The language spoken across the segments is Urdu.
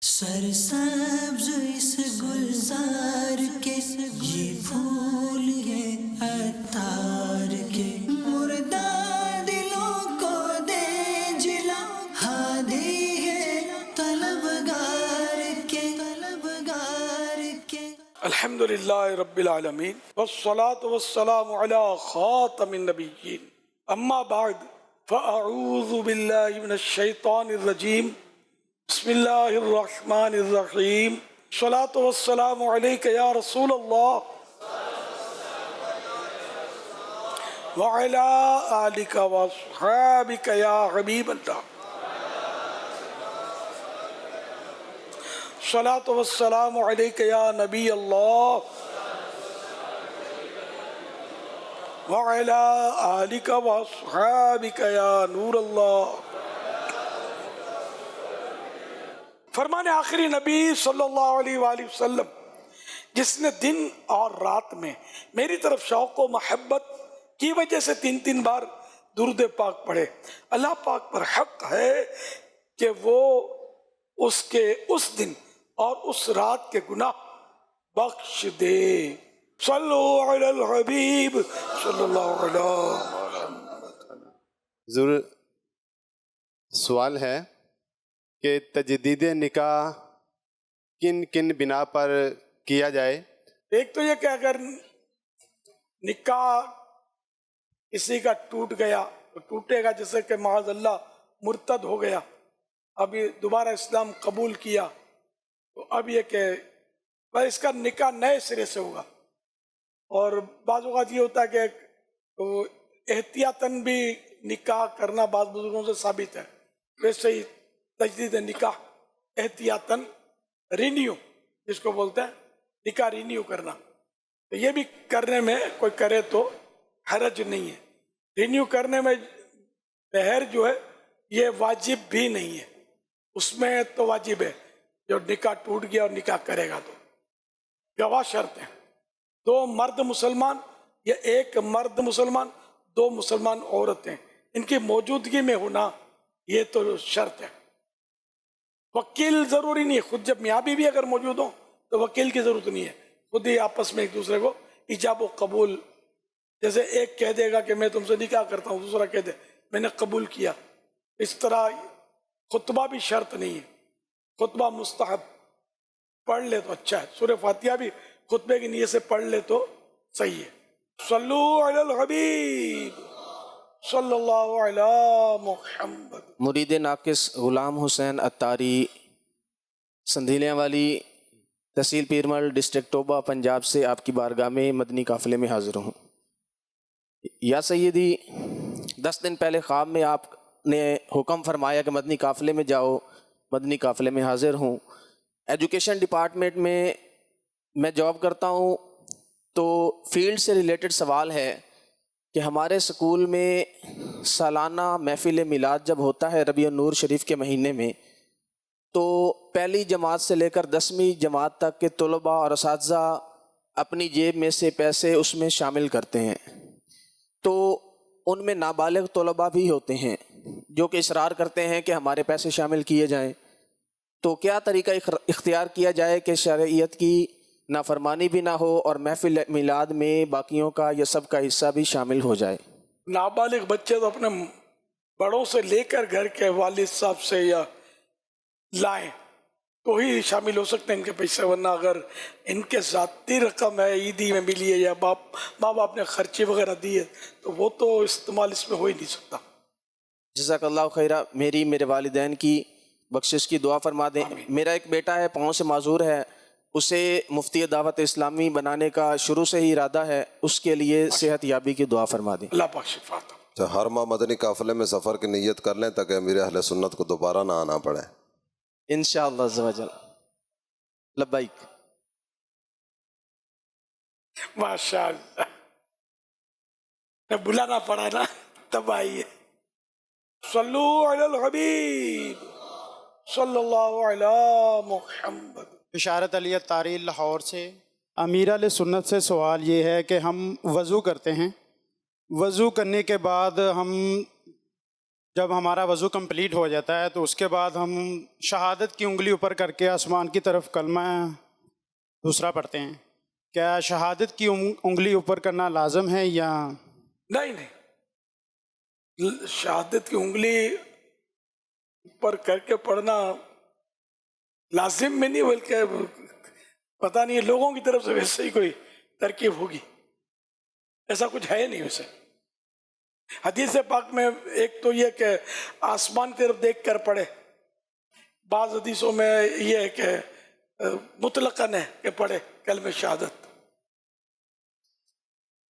سرسبز اس گلزار کے یہ پھول یہ عطار کے، مردہ دلوں کو دے جلا، ہادی ہے طلبگار کے الحمدللہ رب العالمین والصلاة والسلام علی خاتم النبیین، اما بعد فاعوذ باللہ من الشیطان الرجیم، بسم اللہ الرحمن الرحیم، الصلاة والسلام علیک یا رسول اللہ وعلی آلک واصحابک یا حبیب اللہ، الصلاة والسلام علیک یا نبی اللہ وعلی آلک واصحابک یا نور اللہ۔ فرمان آخری نبی صلی اللہ علیہ وآلہ وسلم، جس نے دن اور رات میں میری طرف شوق و محبت کی وجہ سے 3 بار درود پاک پڑھے، اللہ پاک پر حق ہے کہ وہ اس کے اس دن اور اس رات کے گناہ بخش دے۔ صلو علی الحبیب صلی اللہ علیہ وسلم۔ ضرور سوال ہے کہ تجدید نکاح کن کن بنا پر کیا جائے؟ ایک تو یہ کہ اگر نکاح کسی کا ٹوٹ گیا تو ٹوٹے گا، جیسے کہ معاذ اللہ مرتد ہو گیا، اب یہ دوبارہ اسلام قبول کیا، تو اب یہ کہ بھائی اس کا نکاح نئے سرے سے ہوگا۔ اور بعض اوقات یہ ہوتا ہے کہ احتیاطاً بھی نکاح کرنا بعض بزرگوں سے ثابت ہے، ویسے ہی تجدید نکاح احتیاطاً رینیو جس کو بولتے ہیں، نکاح رینیو کرنا، تو یہ بھی کرنے میں کوئی کرے تو حرج نہیں ہے۔ رینیو کرنے میں مہر جو ہے یہ واجب بھی نہیں ہے، اس میں تو واجب ہے جو نکاح ٹوٹ گیا اور نکاح کرے گا تو گواہ شرط ہیں، 2 مرد مسلمان یا 1 مرد مسلمان، 2 مسلمان عورتیں، ان کی موجودگی میں ہونا یہ تو شرط ہے۔ وکیل ضروری نہیں ہے، خود جب میاں بیوی اگر موجود ہوں تو وکیل کی ضرورت نہیں ہے، خود ہی آپس میں ایک دوسرے کو ایجاب و قبول، جیسے ایک کہہ دے گا کہ میں تم سے نکاح کرتا ہوں، دوسرا کہہ دے میں نے قبول کیا، اس طرح خطبہ بھی شرط نہیں ہے، خطبہ مستحب، پڑھ لے تو اچھا ہے، سورہ فاتحہ بھی خطبے کی نیت سے پڑھ لے تو صحیح ہے۔ صلو علی الحبیب صلی اللہ علی محمد۔ مرید ناقص غلام حسین عطاری، سندھیلیاں والی، تحصیل پیرمل، ڈسٹرکٹ ٹوبہ، پنجاب سے آپ کی بارگاہ میں مدنی قافلے میں حاضر ہوں۔ یا سیدی، 10 دن پہلے خواب میں آپ نے حکم فرمایا کہ مدنی قافلے میں جاؤ، مدنی قافلے میں حاضر ہوں۔ ایجوکیشن ڈپارٹمنٹ میں جاب کرتا ہوں، تو فیلڈ سے ریلیٹڈ سوال ہے کہ ہمارے سکول میں سالانہ محفل میلاد جب ہوتا ہے ربیع النور شریف کے مہینے میں، تو پہلی جماعت سے لے کر 10ویں جماعت تک کے طلباء اور اساتذہ اپنی جیب میں سے پیسے اس میں شامل کرتے ہیں، تو ان میں نابالغ طلباء بھی ہوتے ہیں جو کہ اصرار کرتے ہیں کہ ہمارے پیسے شامل کیے جائیں، تو کیا طریقہ اختیار کیا جائے کہ شرعیت کی نافرمانی بھی نہ ہو اور محفل میلاد میں باقیوں کا یہ سب کا حصہ بھی شامل ہو جائے؟ نابالغ بچے تو اپنے بڑوں سے لے کر گھر کے والد صاحب سے یا لائیں تو ہی شامل ہو سکتے ہیں ان کے پیسے، ورنہ اگر ان کے ذاتی رقم ہے، عیدی میں ملی ہے یا ماں باپ نے خرچی وغیرہ دی ہے تو وہ تو استعمال اس میں ہو ہی نہیں سکتا۔ جزاک اللہ خیرہ، میرے والدین کی بخشش کی دعا فرما دیں۔ میرا ایک بیٹا ہے، پاؤں سے معذور ہے، اسے مفتی دعوت اسلامی بنانے کا شروع سے ہی ارادہ ہے، اس کے لیے صحت یابی کی دعا فرما دیں۔ اللہ پاک شفا عطا۔ ہر ماہ مدنی قافلے میں سفر کی نیت کر لیں تاکہ امیر اہل سنت کو دوبارہ نہ آنا پڑے۔ انشاءاللہ عز و جل۔ لبیک۔ ماشاء اللہ، بلانا پڑا نا تب آئیے۔ صلو علی الحبیب صلی اللہ علی محمد۔ اشارت علی عطاری لاہور سے۔ امیر علیہ سنت سے سوال یہ ہے کہ ہم وضو کرتے ہیں، وضو کرنے کے بعد ہم جب ہمارا وضو کمپلیٹ ہو جاتا ہے تو اس کے بعد ہم شہادت کی انگلی اوپر کر کے آسمان کی طرف کلمہ دوسرا پڑھتے ہیں. کیا شہادت کی انگلی اوپر کرنا لازم ہے یا نہیں نہیں، شہادت کی انگلی اوپر کر کے پڑھنا لازم میں نہیں، بلکہ پتہ نہیں لوگوں کی طرف سے ویسے ہی کوئی ترکیب ہوگی، ایسا کچھ ہے نہیں ویسے. حدیث پاک میں ایک تو یہ کہ آسمان کی طرف دیکھ کر پڑھے، بعض حدیثوں میں یہ ہے کہ مطلقاً ہے کہ پڑھے کلمہ شہادت.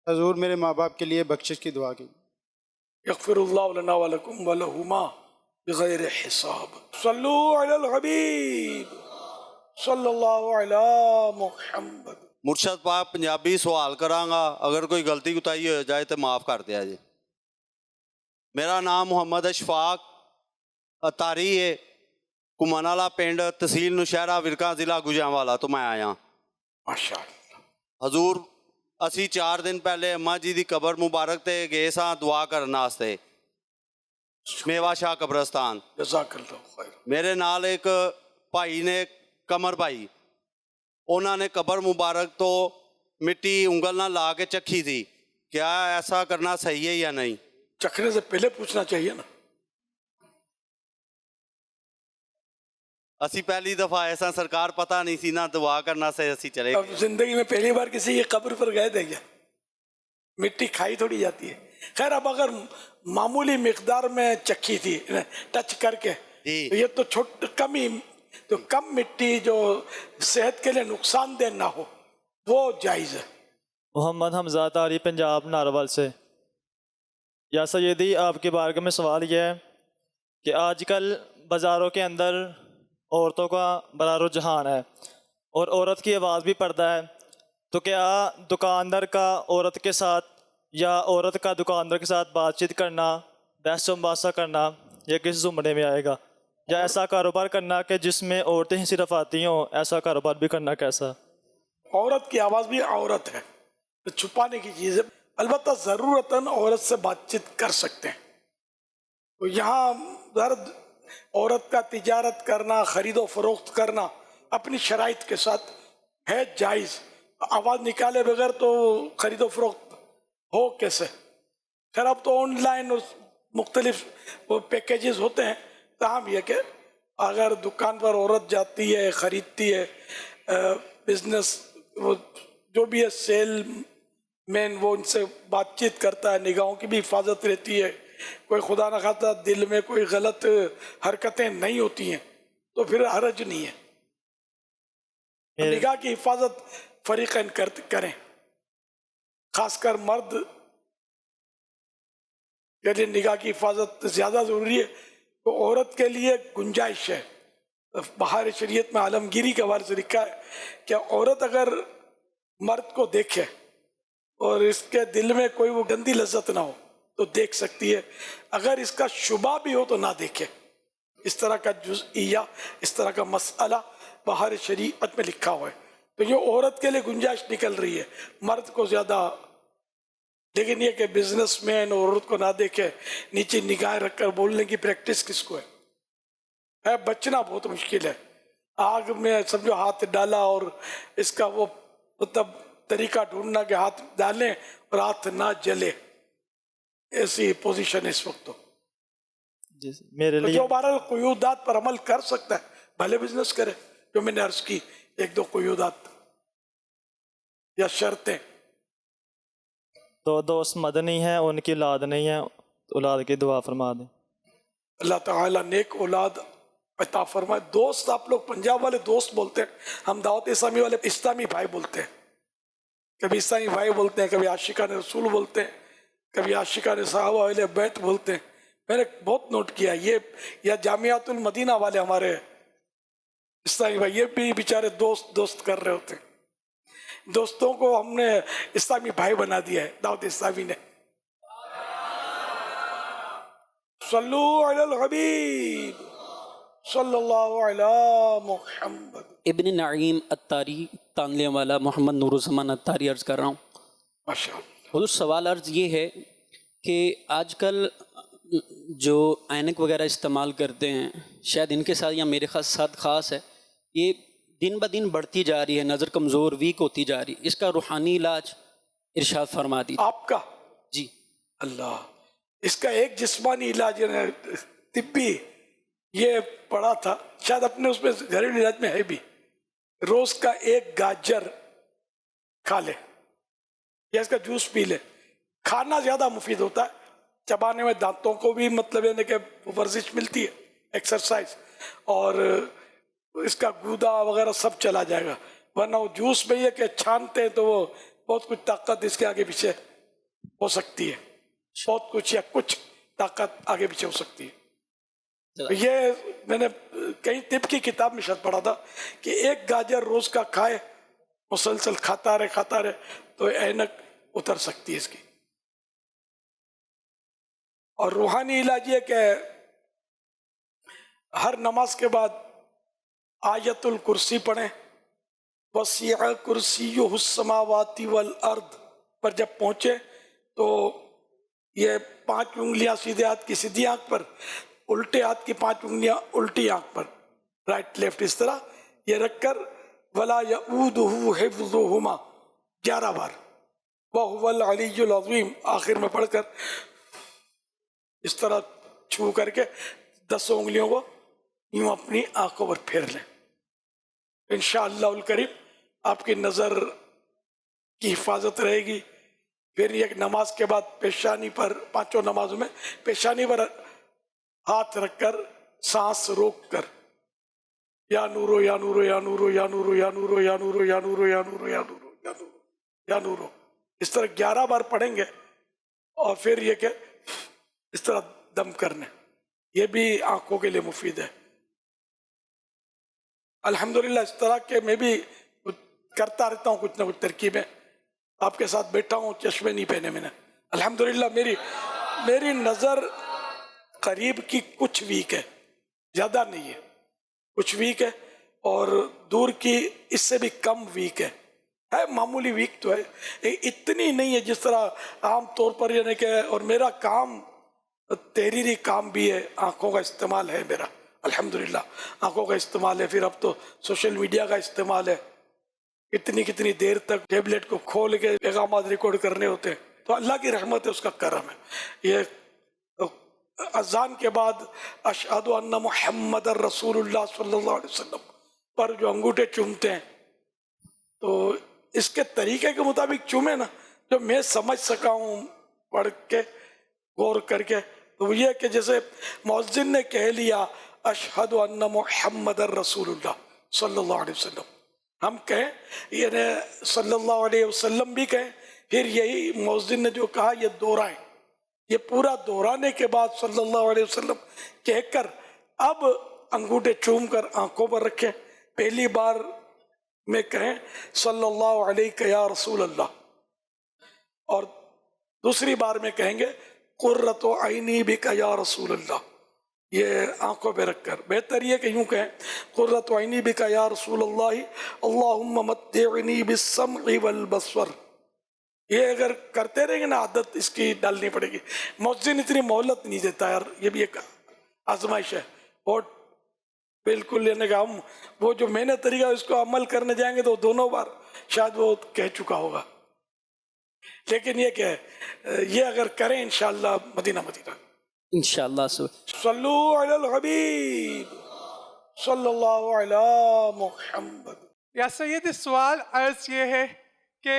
حضور میرے ماں باپ کے لیے بخشش کی دعا کی. یغفر اللہ لنا ولکم ولہما بغیر حساب. صلو علی الحبیب صلی اللہ علی محمد. مرشد پاک پنجابی سوال کراں گا، اگر کوئی غلطی کوتاہی ہو جائے تو معاف کر دیا جی. میرا نام محمد اشفاق اتاری ہے، کمانالا پنڈ تحصیل نوشہرہ ورکا ضلع گوجرانوالا تو میں آیا. ماشاء اللہ. حضور اسی 4 دن پہلے اماں جی دی قبر مبارک تے گئے ساں دعا کرنے واسطے میوا شاہ قبرستان. جزاک اللہ خیر. میرے نال ایک بھائی نے کمر بھائی، انہوں نے قبر مبارک تو مٹی انگل نہ لا کے چکھی تھی، کیا ایسا کرنا صحیح ہے یا نہیں؟ چکھنے سے پہلے پوچھنا چاہیے نا. اسی پہلی دفعہ ایسا سرکار پتہ نہیں سی نا، دعا کرنا سے اسی چلے اب زندگی میں پہلی بار کسی کی قبر پر گئے تھے کیا؟ مٹی کھائی تھوڑی جاتی ہے. خیر اب اگر معمولی مقدار میں چکھی تھی ٹچ کر کے جی. تو یہ تو کم ہی، تو کم مٹی جو صحت کے لیے نقصان دہ نہ ہو وہ جائز ہے. محمد حمزہ تاری پنجاب ناروال سے. یا سیدی آپ کی بارگاہ میں سوال یہ ہے کہ آج کل بازاروں کے اندر عورتوں کا بڑا رجحان ہے اور عورت کی آواز بھی پڑتا ہے، تو کیا دکاندار کا عورت کے ساتھ یا عورت کا دکاندار کے ساتھ بات چیت کرنا، بحث و مباحثہ کرنا یہ کس زمرے میں آئے گا؟ یا ایسا کاروبار کرنا کہ جس میں عورتیں ہی صرف آتی ہوں، ایسا کاروبار بھی کرنا کیسا؟ عورت کی آواز بھی عورت ہے، تو چھپانے کی چیز ہے. البتہ ضرورتاً عورت سے بات چیت کر سکتے ہیں. تو یہاں درد عورت کا تجارت کرنا، خرید و فروخت کرنا اپنی شرائط کے ساتھ ہے جائز. آواز نکالے بغیر تو خرید و فروخت ہو کیسے؟ خیر اب تو آن لائن مختلف وہ پیکیجز ہوتے ہیں. تاہم یہ کہ اگر دکان پر عورت جاتی ہے، خریدتی ہے، بزنس وہ جو بھی ہے سیل مین، وہ ان سے بات چیت کرتا ہے، نگاہوں کی بھی حفاظت رہتی ہے، کوئی خدا نہ خواستہ دل میں کوئی غلط حرکتیں نہیں ہوتی ہیں تو پھر حرج نہیں ہے. نگاہ کی حفاظت فریقین کریں، خاص کر مرد کے لیے نگاہ کی حفاظت زیادہ ضروری ہے. تو عورت کے لیے گنجائش ہے. بہار شریعت میں عالمگیری کے حوالے سے لکھا ہے کہ عورت اگر مرد کو دیکھے اور اس کے دل میں کوئی وہ گندی لذت نہ ہو تو دیکھ سکتی ہے، اگر اس کا شبہ بھی ہو تو نہ دیکھے. اس طرح کا جزئیہ، اس طرح کا مسئلہ بہار شریعت میں لکھا ہوا ہے. تو یہ عورت کے لیے گنجائش نکل رہی ہے، مرد کو زیادہ. لیکن یہ کہ بزنس مین عورت کو نہ دیکھے، نیچے نگاہیں رکھ کر بولنے کی پریکٹس کس کو ہے؟ بچنا بہت مشکل ہے. آگ میں سمجھو ہاتھ ڈالا اور اس کا وہ مطلب طریقہ ڈھونڈنا کہ ہاتھ ڈالیں اور ہاتھ نہ جلے، ایسی پوزیشن ہے اس وقت. تو میرے لیے جو بہرحال قیودات پر عمل کر سکتا ہے بھلے بزنس کرے، جو میں نے عرض کی 1-2 قیودات یا شرطیں. تو دوست مدنی ہیں، ان کی اولاد نہیں ہے، اولاد کی دعا فرما دیں. اللہ تعالیٰ نیک اولاد عطا فرمائے. دوست آپ لوگ پنجاب والے دوست بولتے ہیں، ہم دعوت اسلامی والے اسلامی بھائی بولتے ہیں. کبھی اسلامی بھائی بولتے ہیں، کبھی عاشقان رسول بولتے ہیں، کبھی عاشقان صحابہ اہل بیت بولتے ہیں. میں نے بہت نوٹ کیا یہ، یا جامعات المدینہ والے ہمارے اسلامی بھائی، یہ بھی بیچارے دوست کر رہے ہوتے ہیں. دوستوں کو ہم نے اسلامی بھائی بنا دیا ہے دعوت اسلامی نے. صلو علی الحبیب صلی اللہ علی محمد. ابن نعیم اتاری تانلے والا محمد نور الزمان اتاری عرض کر رہا ہوں. ماشاء اللہ. حضور سوال عرض یہ ہے کہ آج کل جو اینک وغیرہ استعمال کرتے ہیں، شاید ان کے ساتھ یا میرے ساتھ خاص ہے، یہ دن بہ دن بڑھتی جا رہی ہے، نظر کمزور ویک ہوتی جا رہی ہے، اس کا روحانی علاج ارشاد فرما دیجیے۔ آپ کا جی اللہ، اس کا ایک جسمانی علاج ہے طبی، یہ پڑھا تھا شاید اپنے اس میں گھریلو علاج میں ہے بھی، روز کا ایک گاجر کھا لے یا اس کا جوس پی لے، کھانا زیادہ مفید ہوتا ہے، چبانے میں دانتوں کو بھی مطلب ہے کہ ورزش ملتی ہے، ایکسرسائز، اور اس کا گودا وغیرہ سب چلا جائے گا، ورنہ وہ جوس میں یہ کہ چھانتے ہیں تو وہ بہت کچھ طاقت اس کے آگے پیچھے ہو سکتی ہے، بہت کچھ یا کچھ طاقت آگے پیچھے ہو سکتی ہے۔ یہ میں نے کہیں طب کی کتاب میں شاید پڑھا تھا کہ ایک گاجر روز کا کھائے، مسلسل کھاتا رہے تو اینک اتر سکتی ہے اس کی۔ اور روحانی علاج یہ کہ ہر نماز کے بعد آیت الکرسی پڑھیں، وسیع کرسیہ السماوات والارض پر جب پہنچے تو یہ 5 انگلیاں سیدھے ہاتھ کی سیدھی آنکھ پر، الٹے ہاتھ کی 5 انگلیاں الٹی آنکھ پر، رائٹ لیفٹ اس طرح یہ رکھ کر ولا یؤودہ حفظہما 11 بار، وہو العلی العظیم آخر میں پڑھ کر اس طرح چھو کر کے 10 انگلیوں کو یوں اپنی آنکھوں پر پھیر لیں۔ انشاءاللہ الکریم آپ کی نظر کی حفاظت رہے گی۔ پھر ایک نماز کے بعد پیشانی پر، 5 نمازوں میں پیشانی پر ہاتھ رکھ کر سانس روک کر یا نورو یا نورو یا نورو یا نورو یا نورو یا نورو یا نورو یا نورو یا نورو یا نورو یا نورو اس طرح 11 بار پڑھیں گے، اور پھر یہ کہ اس طرح دم کرنے، یہ بھی آنکھوں کے لیے مفید ہے۔ الحمدللہ اس طرح کے میں بھی کرتا رہتا ہوں کچھ نہ کچھ ترکیبیں، آپ کے ساتھ بیٹھا ہوں، چشمے نہیں پہنے میں نے، الحمدللہ میری نظر قریب کی کچھ ویک ہے، زیادہ نہیں ہے، کچھ ویک ہے، اور دور کی اس سے بھی کم ویک ہے معمولی ویک تو ہے، اتنی نہیں ہے جس طرح عام طور پر، یعنی کہ اور میرا کام تحریری کام بھی ہے، آنکھوں کا استعمال ہے میرا، الحمدللہ آنکھوں کا استعمال ہے، پھر اب تو سوشل میڈیا کا استعمال ہے، کتنی دیر تک ٹیبلٹ کو کھول کے پیغامات ریکارڈ کرنے ہوتے ہیں، تو اللہ کی رحمت ہے، اس کا کرم ہے۔ یہ اذان کے بعد اشہد ان محمد رسول اللہ صلی اللہ علیہ وسلم پر جو انگوٹھے چومتے ہیں، تو اس کے طریقے کے مطابق چومے نا، جو میں سمجھ سکا ہوں پڑھ کے غور کر کے، تو یہ کہ جیسے مؤذن نے کہہ لیا اشہد ان محمد رسول اللہ صلی اللہ علیہ وسلم، ہم کہیں یعنی صلی اللہ علیہ وسلم بھی کہیں، پھر یہی مؤذن نے جو کہا یہ دہرائیں، یہ پورا دہرانے کے بعد صلی اللہ علیہ وسلم کہہ کر اب انگوٹھے چوم کر آنکھوں پر رکھیں، پہلی بار میں کہیں صلی اللہ علیہ یا رسول اللہ، اور دوسری بار میں کہیں گے قرۃ عینی بک یا رسول اللہ، یہ آنکھوں پہ رکھ کر، بہتر یہ کہ یوں کہیں قرۃ عینی بک یا رسول اللہ اللہم متعنی بالسمع والبصر، یہ اگر کرتے رہیں گے نا عادت اس کی ڈالنی پڑے گی، مؤذن اتنی مہلت نہیں دیتا یار، یہ بھی ایک آزمائش ہے، اور بالکل یعنی کہ ہم وہ جو میں نے طریقہ اس کو عمل کرنے جائیں گے تو دونوں بار شاید وہ کہہ چکا ہوگا، لیکن یہ کہ یہ اگر کریں انشاءاللہ مدینہ انشاءاللہ صلو علی الحبیب صلی اللہ علی محمد۔ یا سید سوال عرض یہ ہے کہ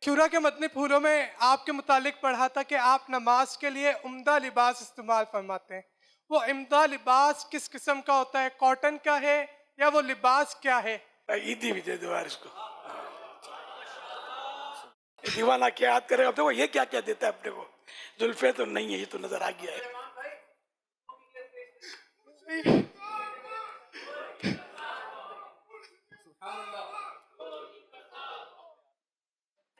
شورا کے مدنی پھولوں میں آپ کے متعلق پڑھا تھا کہ آپ نماز کے لیے عمدہ لباس استعمال فرماتے ہیں، وہ عمدہ لباس کس قسم کا ہوتا ہے، کاٹن کا ہے یا وہ لباس کیا ہے؟ عیدی بھی دے دو یار اس کو، دیوانہ کیا یاد کرے گا، دیکھو یہ کیا کیا دیتا ہے اپنے کو، زلفیں تو نہیں ہے، یہ تو نظر آ گیا ہے۔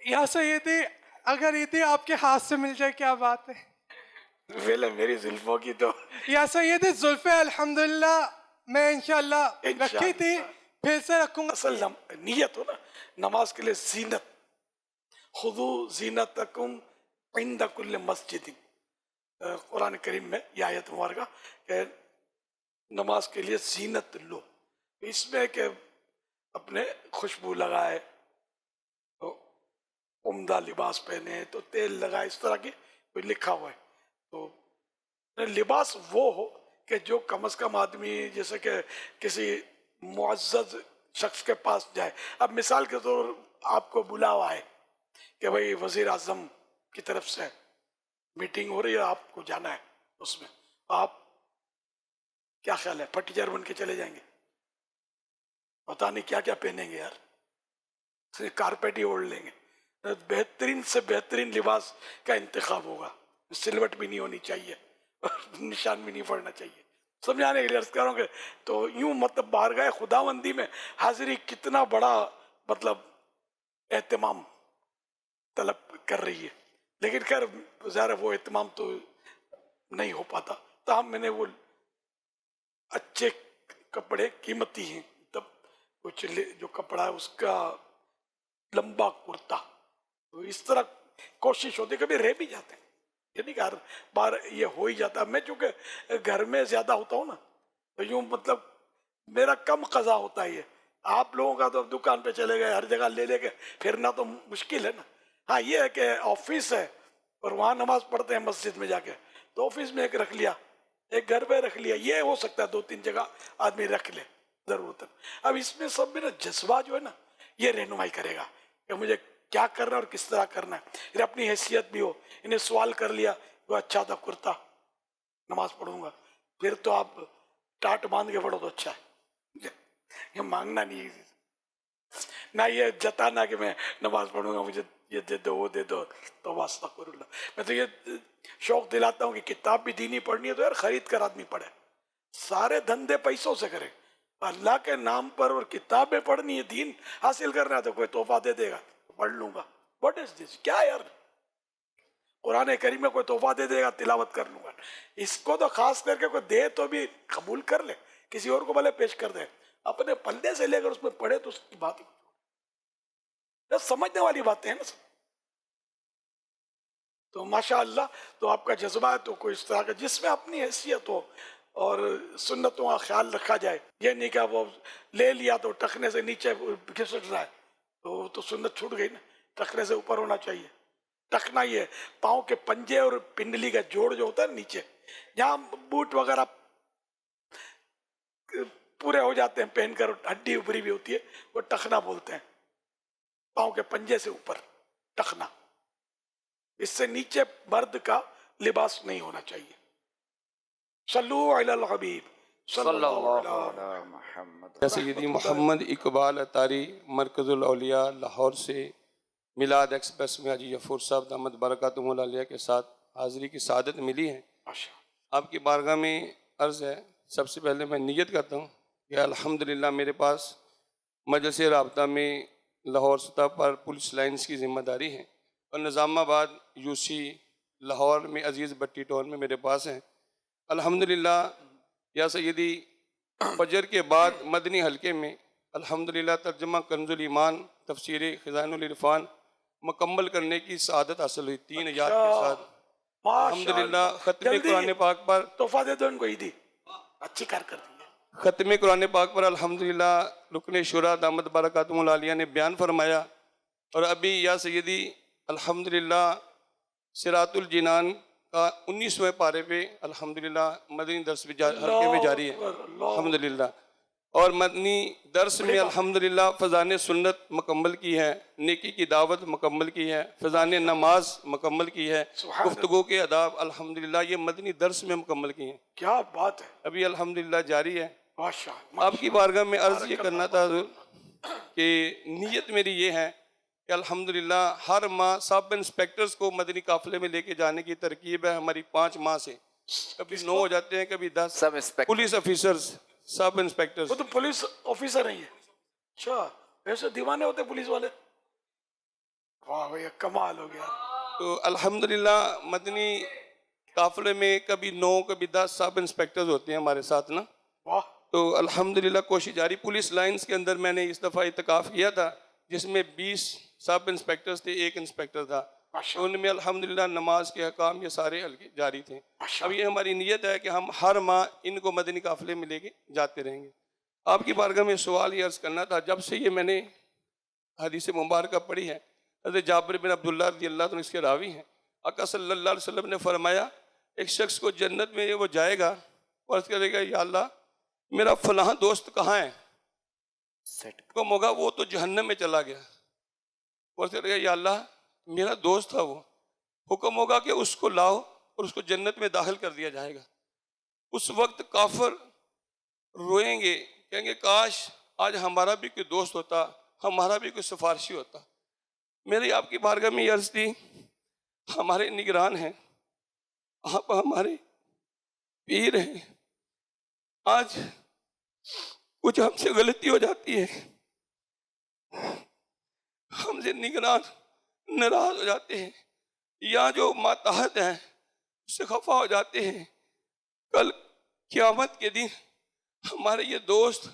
یا سیدی اگر عیدی آپ کے ہاتھ سے مل جائے کیا بات ہے؟ پہلے میری زلفوں کی تو یا سیدی زلفیں الحمدللہ میں انشاءاللہ رکھی تھی، پھر سے رکھوں گا۔ اصل نیت ہو نا نماز کے لیے زینت، خذو زینتکم عند کل مسجد، قرآن کریم میں یہ آیت مبارکہ کہ نماز کے لیے زینت لو، اس میں کہ اپنے خوشبو لگائے، تو عمدہ لباس پہنے، تو تیل لگائے، اس طرح کی کوئی لکھا ہوا ہے. تو لباس وہ ہو کہ جو کم از کم آدمی جیسے کہ کسی معزز شخص کے پاس جائے. اب مثال کے طور آپ کو بلاوا ہے کہ بھئی وزیر اعظم کی طرف سے میٹنگ ہو رہی ہے، آپ کو جانا ہے، اس میں آپ کیا خیال ہے پٹیجر بن کے چلے جائیں گے؟ پتہ نہیں کیا کیا پہنیں گے یار، صرف کارپیٹ ہی اوڑھ لیں گے. بہترین سے بہترین لباس کا انتخاب ہوگا، سلوٹ بھی نہیں ہونی چاہیے، نشان بھی نہیں پڑنا چاہیے. سمجھانے کے لیے عرض کروں گے تو یوں مطلب بارگاہ خداوندی میں حاضری کتنا بڑا مطلب اہتمام طلب کر رہی ہے. لیکن خیر ظاہر وہ اہتمام تو نہیں ہو پاتا. تاہم میں نے وہ اچھے کپڑے قیمتی ہیں، تب کچھ جو کپڑا ہے اس کا لمبا کرتا، تو اس طرح کوشش ہوتی ہے. کبھی رہ بھی جاتے ہیں، یہ نہیں کہ ہر بار یہ ہو ہی جاتا. میں چونکہ گھر میں زیادہ ہوتا ہوں نا، تو یوں مطلب میرا کم قضا ہوتا ہے. یہ آپ لوگوں کا تو دکان پہ چلے گئے، ہر جگہ لے لے کے پھرنا تو مشکل ہے نا. ہاں یہ ہے کہ آفس ہے اور وہاں نماز پڑھتے ہیں مسجد میں جا کے، تو آفس میں ایک رکھ لیا، ایک گھر پہ رکھ لیا. یہ ہو سکتا ہے 2-3 جگہ آدمی رکھ لے ضرورت. اب اس میں سب میرا جذبہ جو ہے نا یہ رہنمائی کرے گا کہ مجھے کیا کرنا ہے اور کس طرح کرنا ہے. پھر اپنی حیثیت بھی ہو. انہیں سوال کر لیا وہ اچھا تھا کرتا، نماز پڑھوں گا. پھر تو آپ ٹاٹ باندھ کے پڑھو تو اچھا ہے. یہ مانگنا نہیں، نہ یہ جتانا کہ میں نماز پڑھوں گا، مجھے یہ دے دو وہ دے دو، تو واسطہ کر اللہ. میں تو یہ شوق دلاتا ہوں کہ کتاب بھی دینی پڑھنی ہے تو یار خرید کر آدمی پڑھے. سارے دھندے پیسوں سے کرے، اللہ کے نام پر. اور کتابیں پڑھنی ہے، دین حاصل کرنا ہے تو کوئی تحفہ دے دے گا پڑھ لوں گا. واٹ از دس؟ کیا یار، قرآن کریم میں کوئی تحفہ دے دے گا تلاوت کر لوں گا. اس کو تو خاص کر کے کوئی دے تو بھی قبول کر لے، کسی اور کو بھلے پیش کر دے، اپنے پلے سے لے کر اس میں پڑھے تو اس کی بات ہی سمجھنے والی باتیں ہیں نا. تو ماشاء اللہ تو آپ کا جذبہ ہے تو کوئی اس طرح کا جس میں اپنی حیثیت ہو اور سنتوں کا خیال رکھا جائے. یہ نہیں کہ وہ لے لیا تو ٹخنے سے نیچے گھسٹ رہا ہے تو سنت چھوٹ گئی نا. ٹخنے سے اوپر ہونا چاہیے. ٹخنا یہ پاؤں کے پنجے اور پنڈلی کا جوڑ جو ہوتا ہے نیچے، جہاں بوٹ وغیرہ پورے ہو جاتے ہیں پہن کر، ہڈی ابری بھی ہوتی ہے، وہ ٹخنا بولتے ہیں. پاؤں کے پنجے سے اوپر ٹخنا، اس سے نیچے مرد کا لباس نہیں ہونا چاہیے. صلو علی الحبیب صلی اللہ علیہ محمد. سیدی محمد اقبال اتاری مرکز الاولیاء لاہور سے میلاد ایکسپریس میں حاجی غفور صاحب دامت برکاتہم العالیہ کے ساتھ حاضری کی سعادت ملی ہے. آپ کی بارگاہ میں عرض ہے، سب سے پہلے میں نیت کرتا ہوں کہ الحمدللہ میرے پاس مجلس رابطہ میں لاہور سطح پر پولیس لائنز کی ذمہ داری ہے، اور نظام آباد یو سی لاہور میں عزیز بٹی ٹاؤن میں میرے پاس ہیں. الحمدللہ یا سیدی فجر کے بعد مدنی حلقے میں الحمدللہ ترجمہ کنز الایمان تفسیر خزائن العرفان مکمل کرنے کی سعادت حاصل ہوئی 3 آیات کے ساتھ. الحمدللہ ختم قرآن پاک پر تحفہ دے دو ان کو عیدی، اچھی کارکردگی ہے. ختم قرآن پاک پر الحمدللہ رکن شورا دامت برکاتہم العالیہ نے بیان فرمایا. اور ابھی یا سیدی الحمدللہ صراط الجنان کا 19ویں پارے پہ الحمدللہ مدنی درس حلقے میں جاری ہے الحمدللہ. اور مدنی درس میں الحمدللہ فضان سنت مکمل کی ہے، نیکی کی دعوت مکمل کی ہے، فضان نماز مکمل کی ہے، گفتگو کے آداب الحمدللہ یہ مدنی درس میں مکمل کی ہیں. کیا بات ہے. ابھی الحمدللہ جاری ہے. ماشاءاللہ. آپ کی بارگاہ میں عرض یہ کرنا تھا حضور کہ نیت میری یہ ہے کہ الحمدللہ ہر ماہ سب انسپیکٹرز کو مدنی قافلے میں لے کے جانے کی ترکیب ہے ہماری 5 ماہ سے. کبھی 9 ہو جاتے ہیں، کبھی 10. پولیس آفیسرز سب انسپیکٹرز. وہ تو پولیس آفیسر نہیں ہے. اچھا ایسے دیوانے ہوتے پولیس والے. واہ بھئی کمال ہو گیا. تو الحمدللہ مدنی قافلے میں کبھی 9 کبھی 10 سب انسپیکٹرز ہوتے ہیں ہمارے ساتھ نا. واہ. تو الحمدللہ کوشش جاری. پولیس لائنز کے اندر میں نے اس دفعہ اعتکاف کیا تھا جس میں 20 سب انسپیکٹرز تھے، 1 انسپیکٹر تھا. ان میں الحمدللہ نماز کے احکام یہ سارے جاری تھے. اب یہ ہماری نیت ہے کہ ہم ہر ماہ ان کو مدنی قافلے میں لے کے جاتے رہیں گے. آپ کی بارگاہ میں سوال یہ عرض کرنا تھا، جب سے یہ میں نے حدیث مبارکہ پڑھی ہے، حضرت جابر بن عبداللہ رضی اللہ عنہ اس کے راوی ہیں، آقا صلی اللہ علیہ وسلم نے فرمایا ایک شخص کو جنت میں وہ جائے گا اور عرض کرے گا یا اللہ میرا فلاں دوست کہاں ہے؟ حکم ہوگا وہ تو جہنم میں چلا گیا. اور عرض کرے گا یا اللہ میرا دوست تھا وہ. حکم ہوگا کہ اس کو لاؤ اور اس کو جنت میں داخل کر دیا جائے گا. اس وقت کافر روئیں گے، کہیں گے کاش آج ہمارا بھی کوئی دوست ہوتا، ہمارا بھی کوئی سفارشی ہوتا. میری آپ کی بارگاہ میں یہ عرض تھی، ہمارے نگران ہیں، آپ ہمارے پیر ہیں، آج کچھ ہم سے غلطی ہو جاتی ہے، ہم سے نگران ناراض ہو جاتے ہیں یا جو ماتحت ہیں اس سے خفا ہو جاتے ہیں. کل قیامت کے دن ہمارے یہ دوست،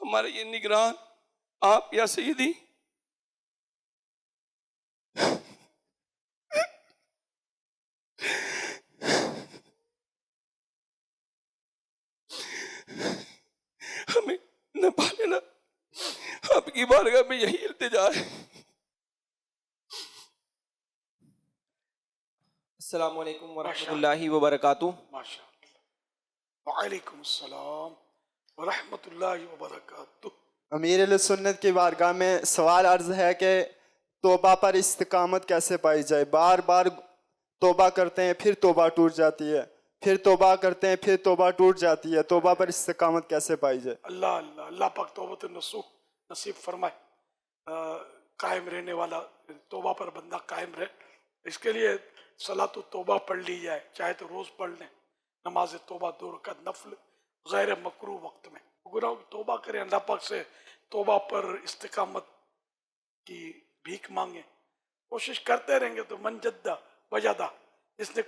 ہمارے یہ نگران آپ یا سیدی ہمیں نہ پالنا. آپ کی بارگاہ میں یہی التجا ہے. السلام علیکم ورحمۃ اللہ وبرکاتہ. وعلیکم السلام ورحمۃ اللہ وبرکاتہ. امیر اہل سنت کی بارگاہ میں سوال عرض ہے کہ توبہ پر استقامت کیسے پائی جائے؟ بار بار توبہ کرتے ہیں پھر توبہ ٹوٹ جاتی ہے، پھر توبہ کرتے ہیں پھر توبہ ٹوٹ جاتی ہے. توبہ پر استقامت کیسے پائی جائے؟ اللہ اللہ اللہ پاک توبۃ النصوح نصیب فرمائے، قائم رہنے والا توبہ پر بندہ قائم رہے. اس کے لیے صلاۃ التوبہ پڑھ لی جائے، چاہے تو روز پڑھ لیں. نماز توبہ 2 رکعت نفل غیر مکروہ وقت میں گناہوں کی توبہ کریں. اللہ پاک سے توبہ پر استقامت کی بھیک مانگیں. کوشش کرتے رہیں گے تو من جدہ وجدہ، جس نے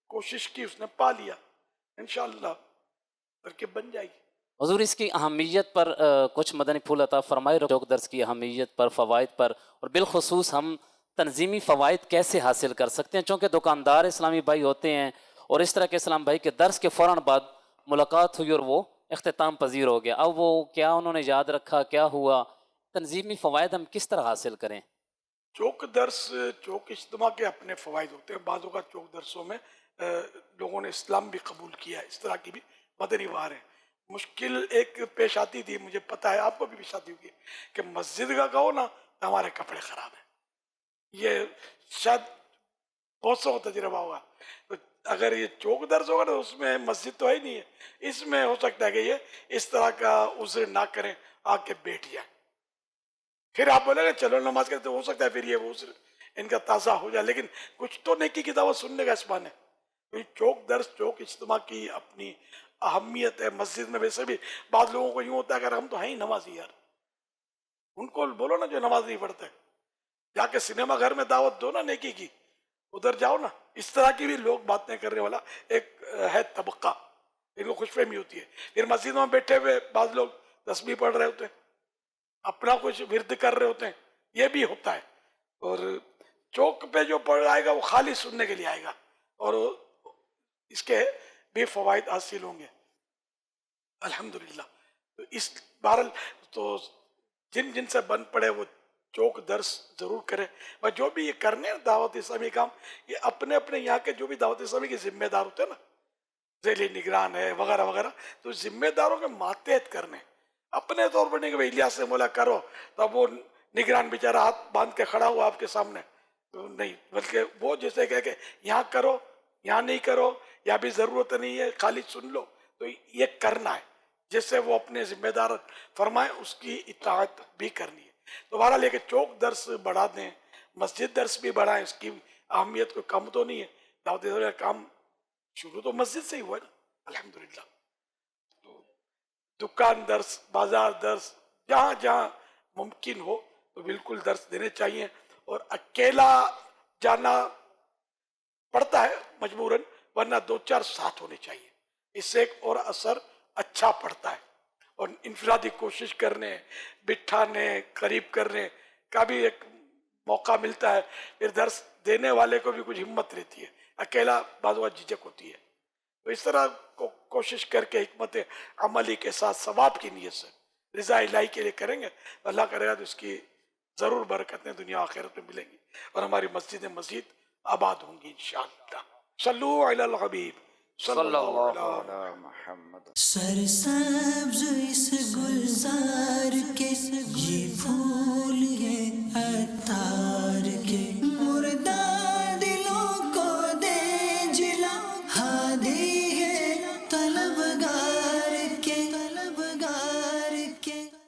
کوشش کی اس نے پا لیا. انشاءاللہ ترکیب بن جائے گی. حضور اس کی اہمیت پر کچھ مدنی پھول عطا فرمائے، چوک درس کی اہمیت پر، فوائد پر، اور بالخصوص ہم تنظیمی فوائد کیسے حاصل کر سکتے ہیں؟ چونکہ دکاندار اسلامی بھائی ہوتے ہیں اور اس طرح کے اسلام بھائی کے درس کے فوراً بعد ملاقات ہوئی اور وہ اختتام پذیر ہو گیا. اب وہ کیا انہوں نے یاد رکھا، کیا ہوا؟ تنظیمی فوائد ہم کس طرح حاصل کریں؟ چوک درس، چوک اجتماع کے اپنے فوائد ہوتے ہیں. بعض اوقات چوک درسوں میں لوگوں نے اسلام بھی قبول کیا ہے. اس طرح کی بھی مدنی وار ہیں. مشکل ایک پیش آتی تھی، مجھے پتا ہے آپ کو بھی پیش آتی ہوگی، کہ مسجد کا کہو نا تو ہمارے کپڑے خراب ہیں. یہ شاید بہت سو تجربہ ہوگا. اگر یہ چوک درس ہوگا تو اس میں مسجد تو ہے ہی نہیں ہے. اس میں ہو سکتا ہے کہ یہ اس طرح کا عذر نہ کریں، آ کے بیٹھ جائیں. پھر آپ بولیں گے چلو نماز کرتے، ہو سکتا ہے پھر یہ عذر ان کا تازہ ہو جائے، لیکن کچھ تو نیکی کی دعوت سننے کا اس بہانے. چوک درس، چوک اجتماع کی اپنی اہمیت ہے. مسجد میں ویسے بھی بعض لوگوں کو یوں ہوتا ہے کہ ہم تو ہیں ہی نمازی یار، ان کو بولو نا جو نماز نہیں پڑھتے، جا کے سنیما گھر میں دعوت دو نا نیکی کی، ادھر جاؤ نا. اس طرح کی بھی لوگ باتیں کرنے والا ایک ہے طبقہ، ان کو خوش فہمی ہوتی ہے. پھر مسجد میں بیٹھے ہوئے بعض لوگ تسبیح پڑھ رہے ہوتے ہیں، اپنا کچھ ورد کر رہے ہوتے ہیں، یہ بھی ہوتا ہے. اور چوک پہ جو پڑھ آئے گا وہ خالی سننے کے لیے آئے گا، اور اس کے بھی فوائد حاصل ہوں گے الحمدللہ. تو اس بہرحال تو جن سے بن پڑے وہ چوک درس ضرور کرے. اور جو بھی یہ کرنے دعوت اسلامی کام، یہ اپنے اپنے یہاں کے جو بھی دعوت اسلامی کے ذمہ دار ہوتے ہیں نا، ذیلی نگران ہے وغیرہ وغیرہ، تو ذمہ داروں کے ماتحت کرنے. اپنے طور پر نہیں کہ الیاس سے مولا کرو تو اب وہ نگران بیچارہ ہاتھ باندھ کے کھڑا ہوا آپ کے سامنے، تو نہیں، بلکہ وہ جیسے کہہ کہ یہاں کرو، یہاں نہیں کرو، یا بھی ضرورت نہیں ہے خالی سن لو، تو یہ کرنا ہے. جس سے وہ اپنے ذمہ دار فرمائے اس کی اطاعت بھی کرنی ہے. تو بہرحال لے کے چوک درس بڑھا دیں، مسجد درس بھی بڑھائیں. اس کی اہمیت کوئی کم تو نہیں ہے. دعوت کا کام شروع تو مسجد سے ہی ہوا ہے نا الحمدللہ. تو دکان درس، بازار درس، جہاں جہاں ممکن ہو تو بالکل درس دینے چاہیے. اور اکیلا جانا پڑتا ہے مجبوراً، ورنہ 2-4 ساتھ ہونے چاہیے. اس سے ایک اور اثر اچھا پڑتا ہے. اور انفرادی کوشش کرنے، بٹھانے، قریب کرنے کا بھی ایک موقع ملتا ہے پھر درس دینے والے کو بھی کچھ ہمت رہتی ہے، اکیلا بعض وقت جھجک ہوتی ہے. تو اس طرح کوشش کر کے حکمت عملی کے ساتھ ثواب کی نیت سے رضا الہی کے لیے کریں گے تو اللہ کرے گا تو اس کی ضرور برکتیں دنیا آخرت میں ملیں گی اور ہماری مسجدیں مزید آباد ہوں گی انشاءاللہ. صلو علی الحبیب صلی اللہ علیہ محمد. سرسبز اس گلزار کے یہ پھول ہیں عطار کے، مردہ دلوں کو دے جلا، ہادی ہے طلبگار